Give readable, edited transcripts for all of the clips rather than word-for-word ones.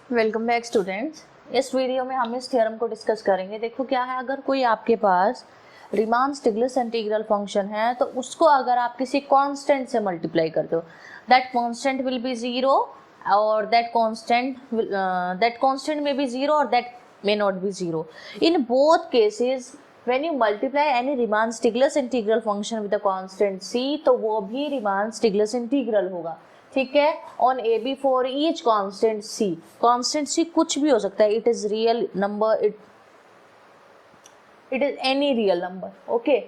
Welcome back students. इस video में हम इस थ्योरम को डिस्कस करेंगे। देखो क्या है, अगर कोई आपके पास रीमान स्टिग्लिस इंटीग्रल फंक्शन है तो उसको अगर आप किसी कांस्टेंट से मल्टीप्लाई कर दो, that constant will be zero और दैट कांस्टेंट में बी जीरो और that may not be zero. In both cases when you multiply any Riemann Stiglitz integral function with a constant c तो वो भी Riemann Stiglitz integral होगा, ठीक है। On a b for each constant c कुछ भी हो सकता है, it is real number, it is any real number, okay.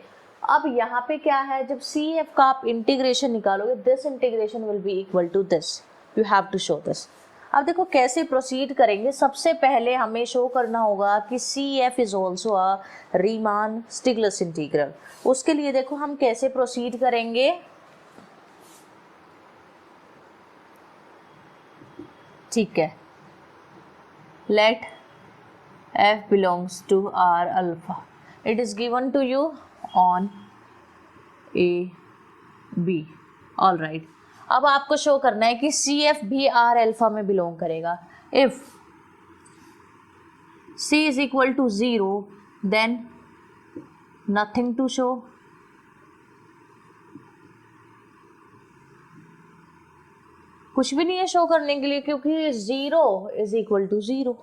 अब यहाँ पे क्या है, जब सी एफ का आप इंटीग्रेशन निकालोगे, this integration will be equal to this, you have to show this. अब देखो कैसे प्रोसीड करेंगे। सबसे पहले हमें शो करना होगा कि c f is also a Riemann Stieltjes integral. उसके लिए देखो हम कैसे प्रोसीड करेंगे। ठीक है, let f belongs to R alpha. It is given to you on A B. All right. अब आपको शो करना है कि सी एफ भी R अल्फा में बिलोंग करेगा। If C is equal to 0, then nothing to show. कुछ भी नहीं है शो करने के लिए, क्योंकि 0 is equal to 0,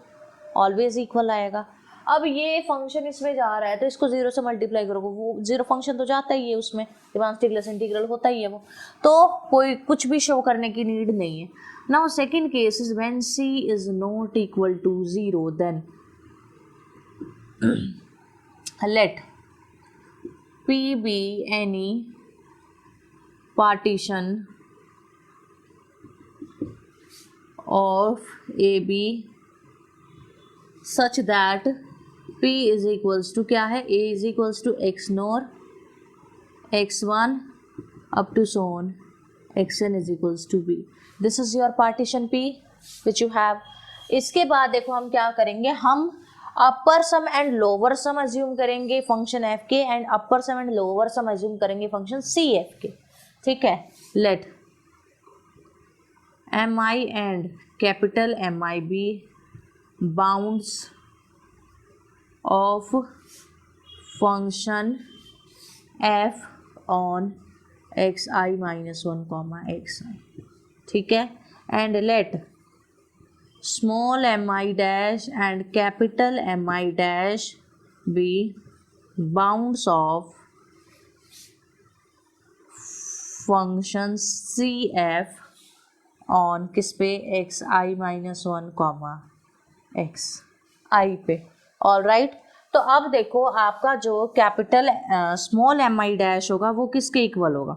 always equal आएगा। अब ये फंक्शन इसमें जा रहा है तो इसको 0 से मल्टीप्लाई करोगे, वो 0 फंक्शन तो जाता ही है उसमें, रीमान स्टिग्लिस इंटीग्रल होता ही है वो, तो कोई कुछ भी शो करने की नीड नहीं है। Now second case is when c is not equal to 0, then let p be any partition of AB such that P is equals to क्या है, A is equals to x nor x1 up to so on xn is equals to B. This is your partition P which you have. इसके बाद देखो हम क्या करेंगे, हम upper sum and lower sum assume करेंगे फंक्शन f के, and upper sum and lower sum assume करेंगे फंक्शन सी एफ के, ठीक है। Let mi and capital Mi be bounds of function f on xi minus 1 comma xi, ठीक है। and let small mi dash and capital Mi dash be bounds of function cf on किस पे, x i minus 1 comma x i पे। All right. तो अब देखो आपका जो capital small m i dash होगा वो किसके इक्वल होगा,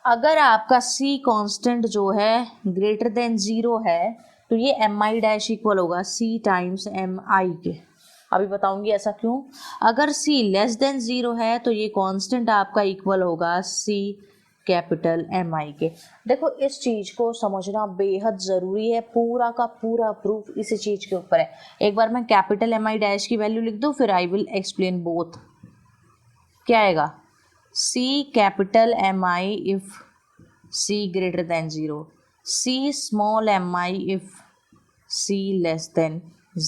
अगर आपका सी कांस्टेंट जो है ग्रेटर देन 0 है तो ये एम आई डैश इक्वल होगा सी टाइम्स एम आई के। अभी बताऊंगी ऐसा क्यों। अगर सी लेस देन 0 है तो ये कांस्टेंट आपका इक्वल होगा सी कैपिटल एम आई के। देखो इस चीज को समझना बेहद जरूरी है, पूरा का पूरा प्रूफ इसी चीज के ऊपर है। एक बार मैं कैपिटल एम आई डैश की वैल्यू लिख दूं, फिर आई विल एक्सप्लेन बोथ। क्या आएगा, c capital M i if c greater than 0, c small m i if c less than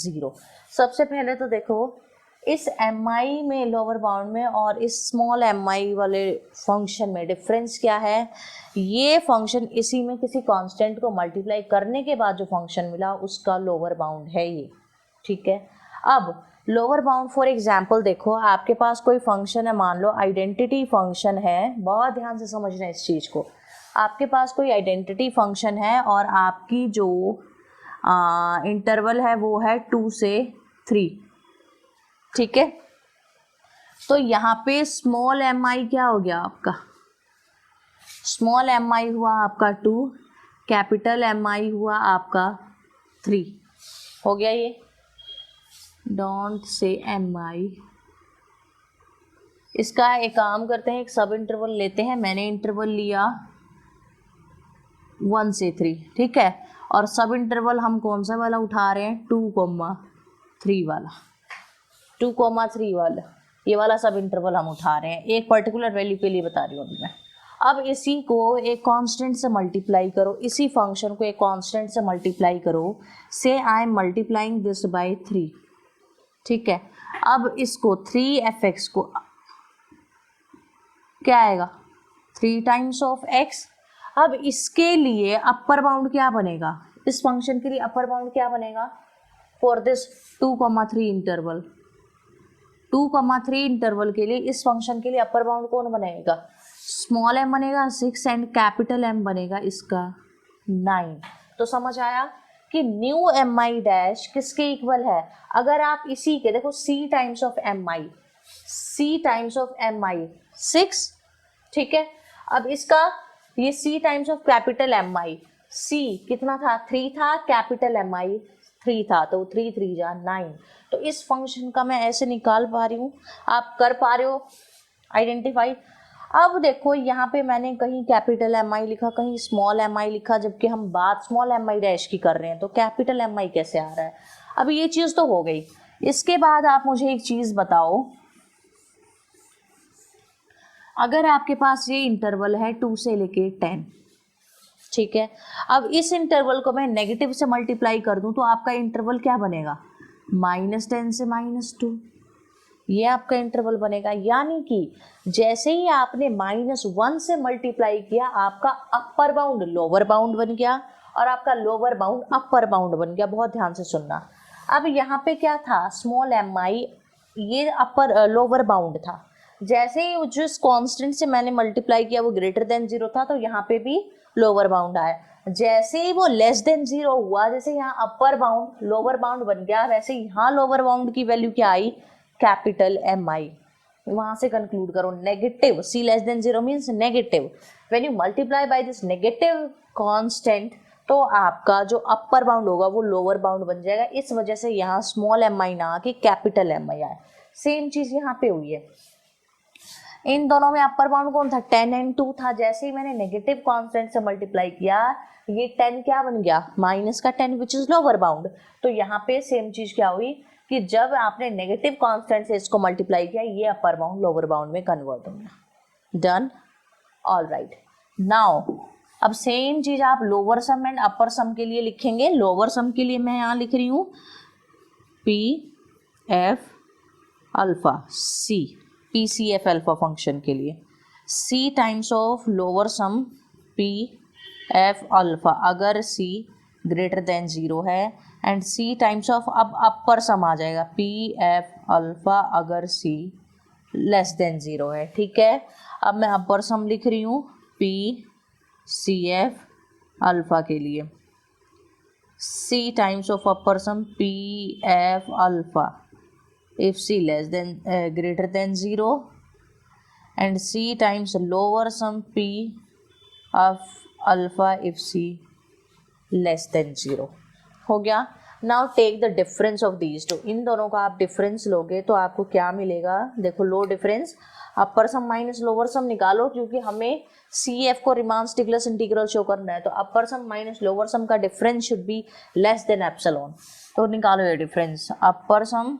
0। सबसे पहले तो देखो इस एम आई में लोअर बाउंड में और इस स्मॉल एम आई वाले फंक्शन में डिफरेंस क्या है। ये फंक्शन इसी में किसी कांस्टेंट को मल्टीप्लाई करने के बाद जो फंक्शन मिला उसका लोअर बाउंड है ये, ठीक है। अब लोअर बाउंड फॉर एग्जांपल देखो, आपके पास कोई फंक्शन है, मान लो आइडेंटिटी फंक्शन है, बहुत ध्यान से समझना इस चीज को। आपके पास कोई आइडेंटिटी फंक्शन है और आपकी जो इंटरवल है वो है 2 से 3, ठीक है। तो यहाँ पे स्मॉल एम आई क्या हो गया आपका, स्मॉल एम आई हुआ आपका 2, कैपिटल एम आई हुआ आपका 3, हो गया ये। डोंट से एम आई। इसका एक काम करते हैं, एक सब इंटरवल लेते हैं। मैंने इंटरवल लिया 1 से 3, ठीक है। और सब इंटरवल हम कौन सा वाला उठा रहे हैं, 2,3 वाला, 2,3 वाला, ये वाला सब इंटरवल हम उठा रहे हैं। एक पर्टिकुलर वैल्यू के लिए बता रही हूँ अभी मैं। अब इसी को एक कांस्टेंट से मल्टीप्लाई करो, इसी फंक्शन को एक कांस्टेंट से मल्टीप्लाई करो, से I am multiplying this by 3, ठीक है। अब इसको 3f(x) को क्या आएगा 3 टाइम्स ऑफ x। अब इसके लिए अपर बाउंड क्या बनेगा, इस फंक्शन के लिए अपर बाउंड क्या बनेगा फॉर दिस 2,3 इंटरवल, 2,3 इंटरवल के लिए इस फंक्शन के लिए अपर बाउंड कौन बनेगा, स्मॉल m बनेगा 6 एंड कैपिटल M बनेगा इसका 9। तो समझ आया कि न्यू mi डैश किसके इक्वल है। अगर आप इसी के देखो c times of mi, c times of mi 6, ठीक है। अब इसका ये c times of capital mi, c कितना था 3 था, कैपिटल mi 3 था, तो 3 3 जा 9। तो इस फंक्शन का मैं ऐसे निकाल पा रही हूँ, आप कर पा रहे हो आइडेंटिफाई। अब देखो यहाँ पे मैंने कहीं कैपिटल mi लिखा, कहीं स्मॉल mi लिखा, जबकि हम बात स्मॉल mi डैश की कर रहे हैं, तो कैपिटल mi कैसे आ रहा है। अब ये चीज़ तो हो गई। इसके बाद आप मुझे एक चीज़ बताओ, अगर आपके पास ये इंटरवल है 2 से लेके 10, ठीक है। अब इस इंटरवल को मैं नेगेटिव से मल्टीप्लाई कर दूं तो आपका इंटरवल क्या बनेगा -10 से -2, ये आपका इंटरवल बनेगा। यानी कि जैसे ही आपने -1 से मल्टीप्लाई किया, आपका अपर बाउंड लोअर बाउंड बन गया और आपका लोअर बाउंड अपर बाउंड बन गया। बहुत ध्यान से सुनना। अब यहाँ पे क्या था स्मॉल mi, ये अपर लोअर बाउंड था। जैसे ही जिस कांस्टेंट से मैंने मल्टीप्लाई किया वो ग्रेटर देन 0 था, तो यहाँ पे भी लोअर बाउंड आया। जैसे ही वो लेस देन 0 हुआ, जैसे यहाँ अपर बाउंड लोअर बाउंड बन गया, वैसे यहाँ लोअर बाउंड की वैल्यू क्या आई कैपिटल mi। वहां से कंक्लूड करो negative, c less than 0 means negative. When you multiply by this negative constant, तो आपका जो अपर बाउंड होगा वो लोअर बाउंड बन जाएगा। इस वजह से यहाँ स्मॉल mi ना आके कैपिटल mi आए। सेम चीज यहाँ पे हुई है। इन दोनों में अपर बाउंड कौन था 10 एंड 2 था। जैसे ही मैंने नेगेटिव कांस्टेंट से मल्टीप्लाई किया, ये 10 क्या बन गया माइनस का 10 विच इज लोअर बाउंड। तो यहाँ पे सेम चीज क्या हुई कि जब आपने नेगेटिव कांस्टेंट से इसको मल्टीप्लाई किया, ये अपर बाउंड लोअर बाउंड में कन्वर्ट हो गया। Done, all right. नाउ अब सेम चीज आप लोअर सम एंड अपर सम के लिए लिखेंगे। लोअर सम के लिए मैं यहाँ लिख रही हूँ p f alpha c, p c f alpha function के लिए c times of lower sum p f alpha अगर c ग्रेटर देन 0 है, एंड c टाइम्स ऑफ अब अपर सम आ जाएगा पी एफ अल्फा अगर c लेस देन 0 है। ठीक है, अब मैं अपर सम लिख रही हूँ पी सी एफ अल्फा के लिए c times of upper sum p f alpha if c less than greater than 0 and c times lower sum p of alpha if c less than 0 हो गया। Now take the difference of these two. इन दोनों का आप difference लोगे तो आपको क्या मिलेगा, देखो लो डिफरेंस अपर सम माइनस लोअर सम निकालो, क्योंकि हमें सी एफ को रिमान स्टिगलस इंटीग्रल शो करना है, तो अपर सम माइनस लोअर सम का difference should be less than epsilon. तो निकालो ये डिफरेंस, अपर सम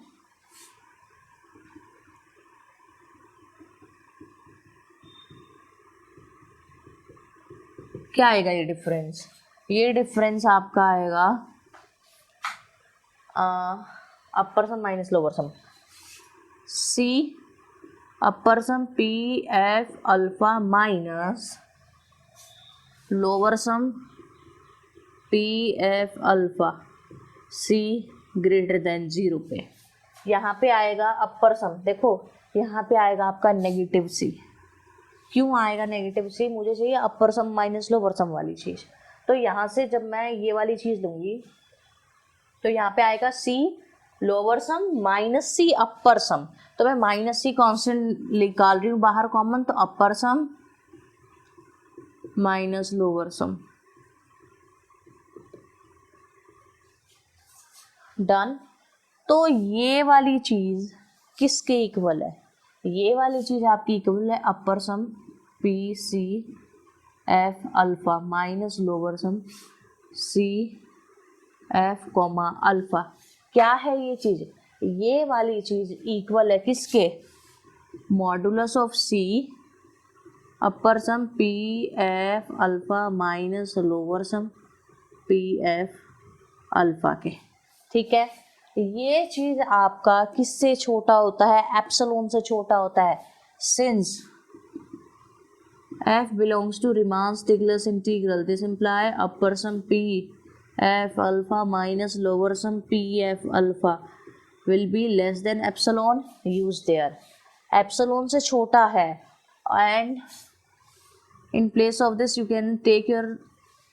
क्या आएगा ये डिफरेंस, ये डिफरेंस आपका आएगा upper sum minus lower sum c upper sum p f alpha minus lower sum p f alpha c greater than 0 पे। यहाँ पे आएगा अपर सम, देखो यहाँ पे आएगा आपका नेगेटिव सी। क्यों आएगा नेगेटिव सी, मुझे चाहिए अपर सम माइनस लोअर सम वाली चीज़। तो यहाँ से जब मैं ये वाली चीज़ लूँगी तो यहाँ पे आएगा सी लोअर सम माइनस सी अपर सम। तो मैं माइनस सी कांस्टेंट निकाल रही हूँ बाहर कॉमन, तो अपर सम माइनस लोअर सम। डन। तो ये वाली चीज़ किसके इक्वल है, ये वाली चीज़ आपकी इक्वल है upper sum p c f alpha minus lower sum c f comma alpha. क्या है ये चीज़, ये वाली चीज़ इक्वल है किसके, modulus of c upper sum p f alpha minus lower sum p f alpha के, ठीक है। ये चीज़ आपका किससे छोटा होता है, एप्सिलॉन से छोटा होता है। Since f belongs to Riemann-Stiglitz integral, this imply upper sum p f alpha minus lower sum p f alpha will be less than epsilon. Use there, epsilon से छोटा है, and in place of this you can take your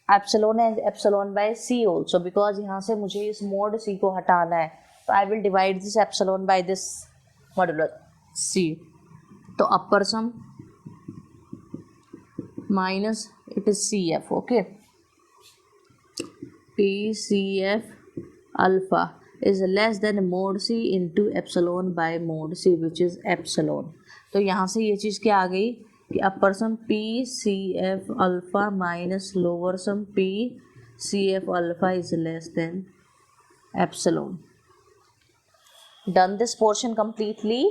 epsilon as epsilon by c also, because यहाँ से मुझे इस mod c को हटाना है, तो I will divide this epsilon by this modulo c. तो upper sum minus it is CF, okay, PCF alpha is less than mod C into epsilon by mod C which is epsilon. तो यहाँ से ये चीज़ क्या आ गई कि अपर सम PCF alpha minus lower sum PCF alpha is less than epsilon. Done this portion completely.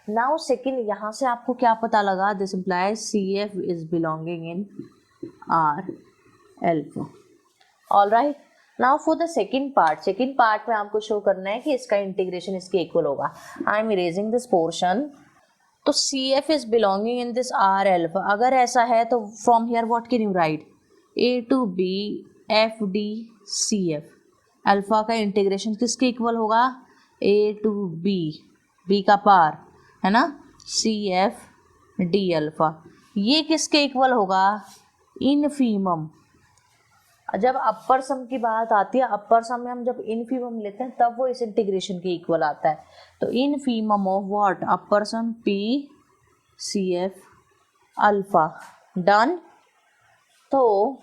Now second, यहाँ से आपको क्या पता लगा, this implies c f is belonging in R alpha. Alright, now for the second part में आपको show करना है कि इसका इंटीग्रेशन इसके इक्वल होगा. I am erasing this portion. तो c f is belonging in this R alpha. अगर ऐसा है तो from here what can you write, a to b f d c f. Alpha का इंटीग्रेशन किसके इक्वल होगा, ए टू बी, बी का पार है ना, सी एफ डी अल्फा. ये किसके इक्वल होगा, इनफीमम. जब अपर सम की बात आती है, अपर सम में हम जब इनफीमम लेते हैं तब वो इस इंटीग्रेशन के इक्वल आता है. तो infimum of what, upper sum p c f alpha. Done. तो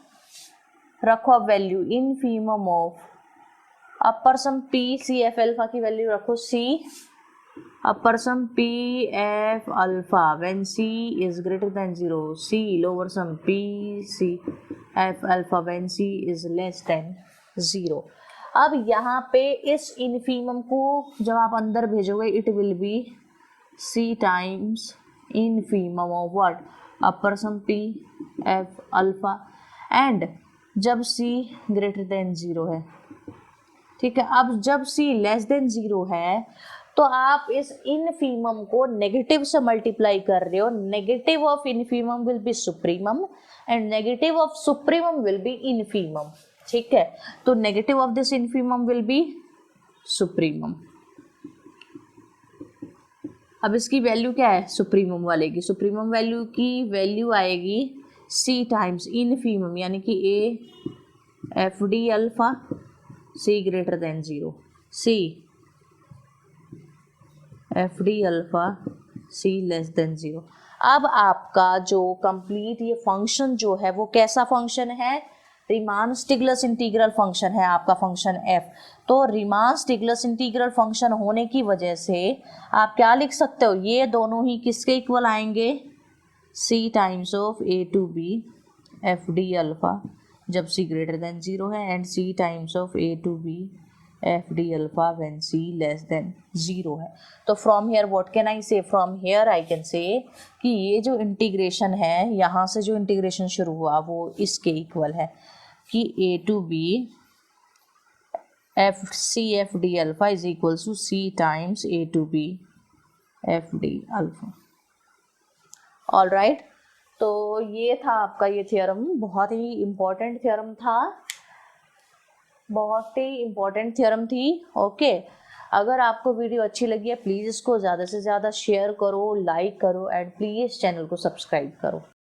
रखो अब value, infimum of upper sum p c f alpha की वैल्यू रखो c, upper sum p f alpha when c is greater than 0, c lower sum p c f alpha when c is less than 0. अब यहाँ पे इस infimum को जब आप अंदर भेजोगे it will be c times infimum of what, upper sum p f alpha, and जब c ग्रेटर देन 0 है, ठीक है. अब जब c लेस देन 0 है तो आप इस इनफीमम को नेगेटिव से मल्टीप्लाई कर रहे हो. Negative of infimum will be supremum and negative of supremum will be infimum, ठीक है. तो negative of this infimum will be supremum. अब इसकी वैल्यू क्या है, सुप्रीमम वाले की, सुप्रीमम वैल्यू की वैल्यू आएगी सी टाइम्स इनफीमम, यानी कि a f d alpha c greater than 0, c f d alpha c less than 0. अब आपका जो कंप्लीट ये फंक्शन जो है वो कैसा फंक्शन है, रीमान-स्टिगलस इंटीग्रल फंक्शन है आपका फंक्शन f. तो रीमान-स्टिगलस इंटीग्रल फंक्शन होने की वजह से आप क्या लिख सकते हो, ये दोनों ही किसके इक्वल आएंगे, c times of a to b f d alpha जब c ग्रेटर देन 0 है, and c times of a to b f d alpha when c less than 0 है. तो from here what can I say, from here I can say कि ये जो integration है, यहाँ से जो इंटीग्रेशन शुरू हुआ वो इसके इक्वल है कि a to b f c f d alpha is equal to c times a to b f d alpha. Alright, तो ये था आपका ये थ्योरम, बहुत ही इम्पोर्टेंट थ्योरम था, बहुत ही इम्पोर्टेंट थ्योरम थी. ओके, अगर आपको वीडियो अच्छी लगी है प्लीज़ इसको ज़्यादा से ज़्यादा शेयर करो, लाइक करो, एंड प्लीज़ चैनल को सब्सक्राइब करो.